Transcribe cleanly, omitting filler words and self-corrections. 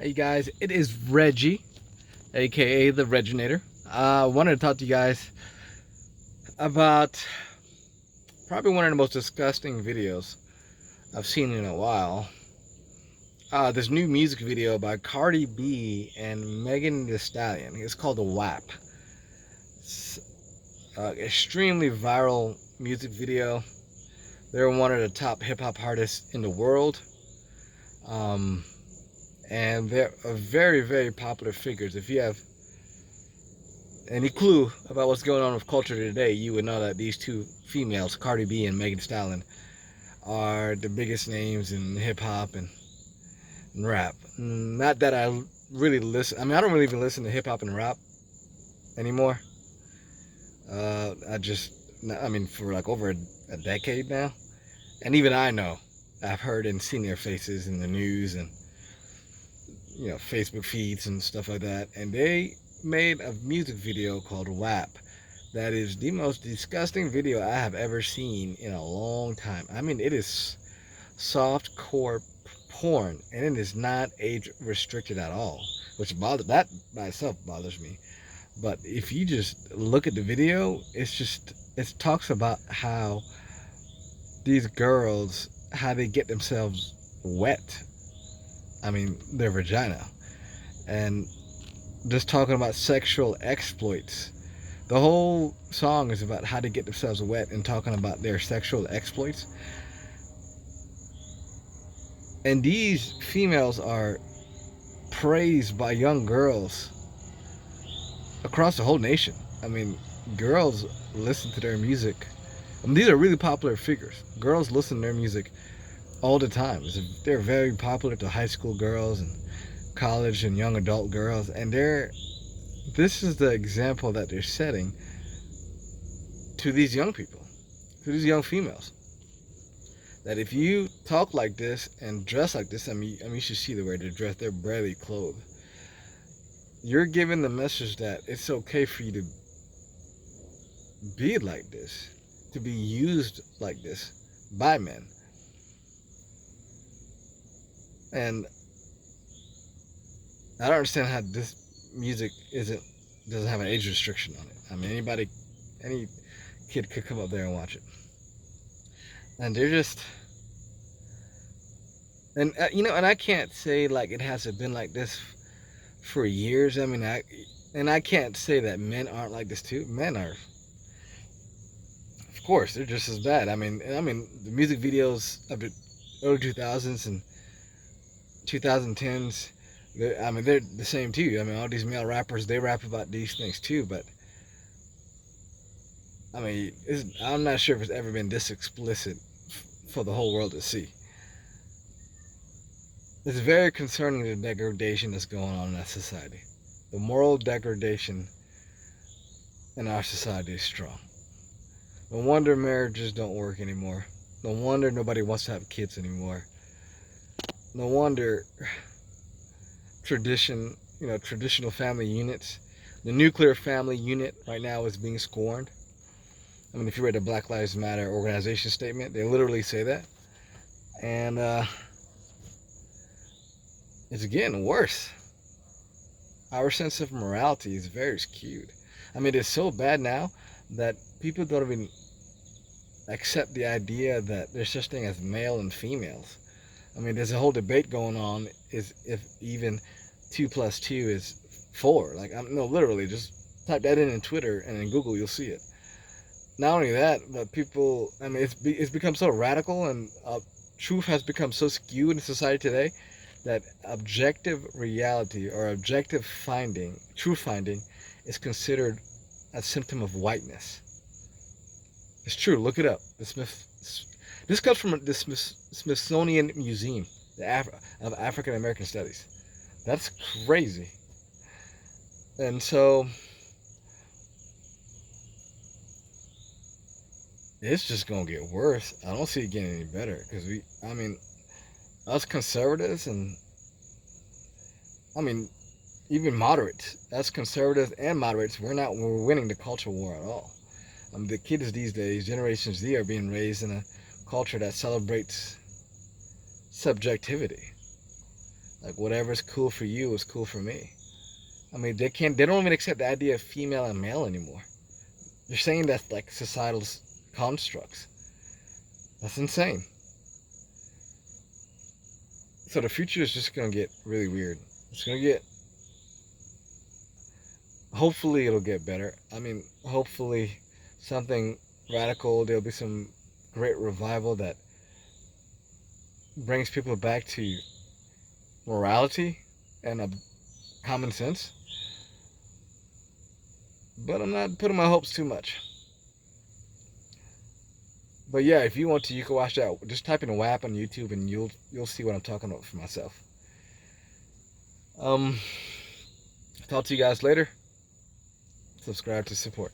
Hey guys, it is Reggie, aka the Reginator. I wanted to talk to you guys about probably one of the most disgusting videos I've seen in a while. This new music video by Cardi B and Megan Stallion. It's called the WAP. It's extremely viral music video. They're one of the top hip hop artists in the world. Um, and they're very, very popular figures. If you have any clue about what's going on with culture today, you would know that these two females, Cardi B and Megan Stallion, are the biggest names in hip hop and rap. Not that I really listen. I mean, I don't really even listen to hip hop and rap anymore. I mean, for like over a decade now, and even I know I've heard and seen their faces in the news and Facebook feeds and stuff like that, and they made a music video called WAP that is the most disgusting video I have ever seen in a long time. I mean, it is soft core porn, and it is not age restricted at all, which that by itself bothers me. But if you just look at the video, it talks about how these girls, how they get themselves wet. I mean, their vagina, and just talking about sexual exploits. The whole song is about how to get themselves wet and talking about their sexual exploits. And these females are praised by young girls across the whole nation. I mean, girls listen to their music. I mean, these are really popular figures. Girls listen to their music all the time. They're very popular to high school girls and college and young adult girls, and this is the example that they're setting to these young people, to these young females, that if you talk like this and dress like this, I mean you should see the way they're dressed. They're barely clothed. You're giving the message that it's okay for you to be like this, to be used like this by men. And I don't understand how this music doesn't have an age restriction on it. I mean, any kid could come up there and watch it. And they're just, and and I can't say like it hasn't been like this for years. I mean, I can't say that men aren't like this too. Men are, of course, they're just as bad. I mean, the music videos of the early 2000s and 2010s. They're the same too. I mean, all these male rappers, they rap about these things too, but I mean, I'm not sure if it's ever been this explicit for the whole world to see. It's very concerning, the degradation that's going on in that society. The moral degradation in our society is strong. No wonder marriages don't work anymore. No wonder nobody wants to have kids anymore. No wonder traditional family units. The nuclear family unit right now is being scorned. I mean, if you read the Black Lives Matter organization statement, they literally say that. And it's getting worse. Our sense of morality is very skewed. I mean, it's so bad now that people don't even accept the idea that there's such thing as male and females. I mean, there's a whole debate going on is if even 2 plus 2 is 4. Like, no, literally, just type that in Twitter and in Google, you'll see it. Not only that, but people, I mean, it's become so radical, and truth has become so skewed in society today that objective reality or objective finding, truth finding, is considered a symptom of whiteness. It's true. Look it up. This comes from the Smithsonian Museum of African American Studies. That's crazy. And so it's just gonna get worse. I don't see it getting any better because us conservatives and even moderates, us conservatives and moderates, we're winning the culture war at all. The kids these days, Generation Z, are being raised in a culture that celebrates subjectivity. Like whatever's cool for you is cool for me. I mean, they don't even accept the idea of female and male anymore. They're saying that's like societal constructs. That's insane. So the future is just gonna get really weird. It's gonna get. Hopefully, it'll get better. I mean, hopefully, something radical. There'll be some great revival that brings people back to morality and common sense. But I'm not putting my hopes too much. But yeah, if you want to, you can watch that. Just type in WAP on YouTube, and you'll see what I'm talking about for myself. Um, talk to you guys later. Subscribe to support.